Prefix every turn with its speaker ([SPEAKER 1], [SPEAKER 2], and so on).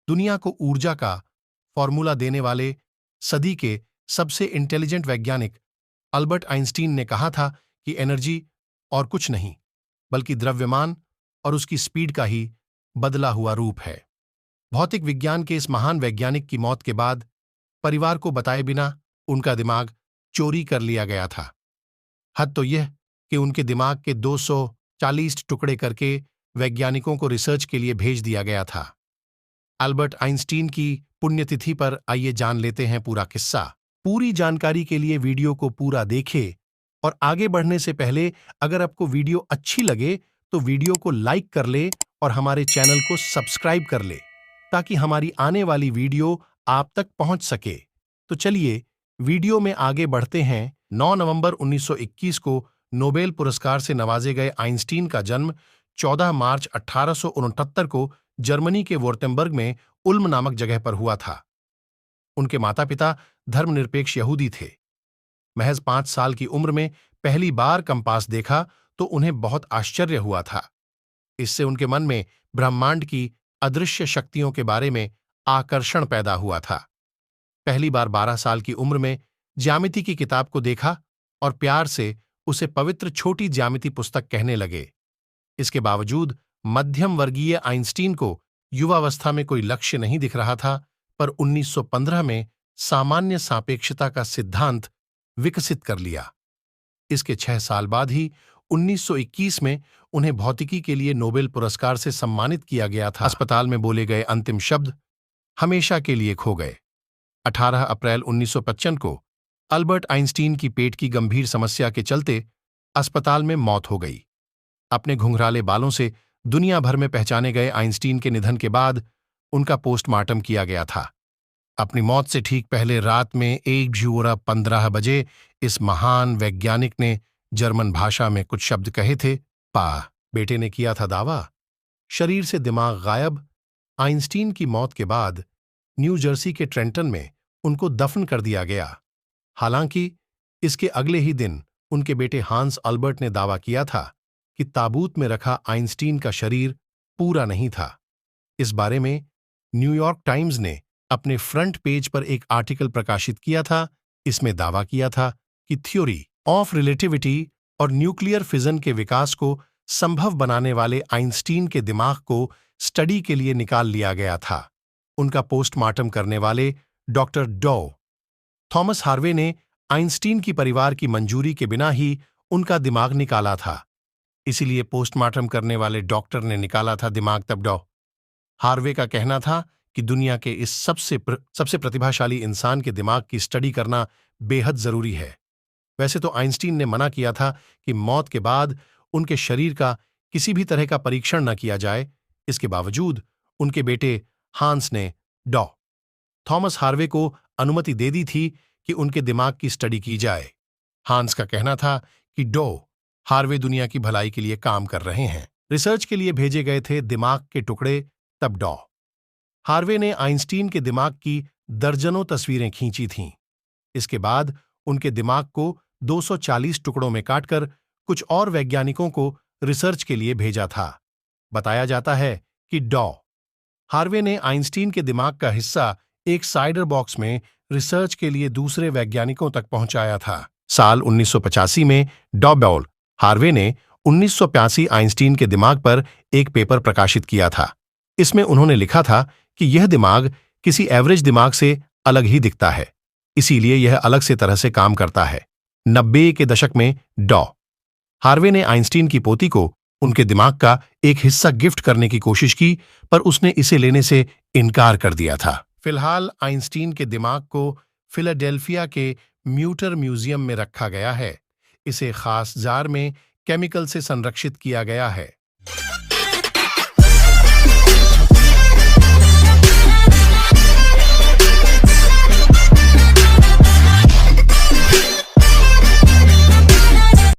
[SPEAKER 1] दुनिया को ऊर्जा का फॉर्मूला देने वाले सदी के सबसे इंटेलिजेंट वैज्ञानिक अल्बर्ट आइंस्टीन ने कहा था कि एनर्जी और कुछ नहीं बल्कि द्रव्यमान और उसकी स्पीड का ही बदला हुआ रूप है। भौतिक विज्ञान के इस महान वैज्ञानिक की मौत के बाद परिवार को बताए बिना उनका दिमाग चोरी कर लिया गया था। हद तो यह कि उनके दिमाग के 240 टुकड़े करके वैज्ञानिकों को रिसर्च के लिए भेज दिया गया था। अल्बर्ट आइंस्टीन की पुण्यतिथि पर आइए जान लेते हैं पूरा किस्सा। पूरी जानकारी के लिए वीडियो को पूरा देखें और आगे बढ़ने से पहले अगर आपको वीडियो अच्छी लगे तो वीडियो को लाइक कर ले और हमारे चैनल को सब्सक्राइब कर ले ताकि हमारी आने वाली वीडियो आप तक पहुंच सके। तो चलिए वीडियो में आगे बढ़ते हैं। 9 नवंबर 1921 को नोबेल पुरस्कार से नवाजे गए आइंस्टीन का जन्म 14 मार्च 1869 को जर्मनी के वुर्टेम्बर्ग में उल्म नामक जगह पर हुआ था। उनके माता पिता धर्मनिरपेक्ष यहूदी थे। महज 5 साल की उम्र में पहली बार कंपास देखा तो उन्हें बहुत आश्चर्य हुआ था। इससे उनके मन में ब्रह्मांड की अदृश्य शक्तियों के बारे में आकर्षण पैदा हुआ था। पहली बार 12 साल की उम्र में ज्यामिति की किताब को देखा और प्यार से उसे पवित्र छोटी ज्यामिति पुस्तक कहने लगे। इसके बावजूद मध्यम वर्गीय आइंस्टीन को युवावस्था में कोई लक्ष्य नहीं दिख रहा था, पर 1915 में सामान्य सापेक्षता का सिद्धांत विकसित कर लिया। इसके 6 साल बाद ही 1921 में उन्हें भौतिकी के लिए नोबेल पुरस्कार से सम्मानित किया गया था। अस्पताल में बोले गए अंतिम शब्द हमेशा के लिए खो गए। 18 अप्रैल 1955 को अल्बर्ट आइंस्टीन की पेट की गंभीर समस्या के चलते अस्पताल में मौत हो गई। अपने घुंघराले बालों से दुनिया भर में पहचाने गए आइंस्टीन के निधन के बाद उनका पोस्टमार्टम किया गया था। अपनी मौत से ठीक पहले रात में 1:15 बजे इस महान वैज्ञानिक ने जर्मन भाषा में कुछ शब्द कहे थे। बेटे ने किया था दावा। शरीर से दिमाग गायब। आइंस्टीन की मौत के बाद न्यू जर्सी के ट्रेंटन में उनको दफन कर दिया गया। हालांकि इसके अगले ही दिन उनके बेटे हांस अल्बर्ट ने दावा किया था कि ताबूत में रखा आइंस्टीन का शरीर पूरा नहीं था। इस बारे में न्यूयॉर्क टाइम्स ने अपने फ्रंट पेज पर एक आर्टिकल प्रकाशित किया था। इसमें दावा किया था कि थ्योरी ऑफ रिलेटिविटी और न्यूक्लियर फिजन के विकास को संभव बनाने वाले आइंस्टीन के दिमाग को स्टडी के लिए निकाल लिया गया था। उनका पोस्टमार्टम करने वाले डॉक्टर थॉमस हार्वे ने आइंस्टीन की परिवार की मंजूरी के बिना ही उनका दिमाग निकाला था। इसीलिए पोस्टमार्टम करने वाले डॉक्टर ने निकाला था दिमाग तब हार्वे का कहना था कि दुनिया के इस सबसे प्रतिभाशाली इंसान के दिमाग की स्टडी करना बेहद जरूरी है। वैसे तो आइंस्टीन ने मना किया था कि मौत के बाद उनके शरीर का किसी भी तरह का परीक्षण न किया जाए। इसके बावजूद उनके बेटे हांस ने थॉमस हार्वे को अनुमति दे दी थी कि उनके दिमाग की स्टडी की जाए। हांस का कहना था कि हार्वे दुनिया की भलाई के लिए काम कर रहे हैं। रिसर्च के लिए भेजे गए थे दिमाग के टुकड़े तब हार्वे ने आइंस्टीन के दिमाग की दर्जनों तस्वीरें खींची थीं। इसके बाद उनके दिमाग को 240 टुकड़ों में काटकर कुछ और वैज्ञानिकों को रिसर्च के लिए भेजा था। बताया जाता है कि हार्वे ने आइंस्टीन के दिमाग का हिस्सा एक साइडर बॉक्स में रिसर्च के लिए दूसरे वैज्ञानिकों तक पहुंचाया था। साल 1985 में हार्वे ने 1985 आइंस्टीन के दिमाग पर एक पेपर प्रकाशित किया था। इसमें उन्होंने लिखा था कि यह दिमाग किसी एवरेज दिमाग से अलग ही दिखता है, इसीलिए यह अलग से तरह से काम करता है। 90 के दशक में हार्वे ने आइंस्टीन की पोती को उनके दिमाग का एक हिस्सा गिफ्ट करने की कोशिश की, पर उसने इसे लेने से इनकार कर दिया था। फिलहाल आइंस्टीन के दिमाग को फिलाडेल्फिया के म्यूटर म्यूजियम में रखा गया है। इसे खास जार में केमिकल से संरक्षित किया गया है।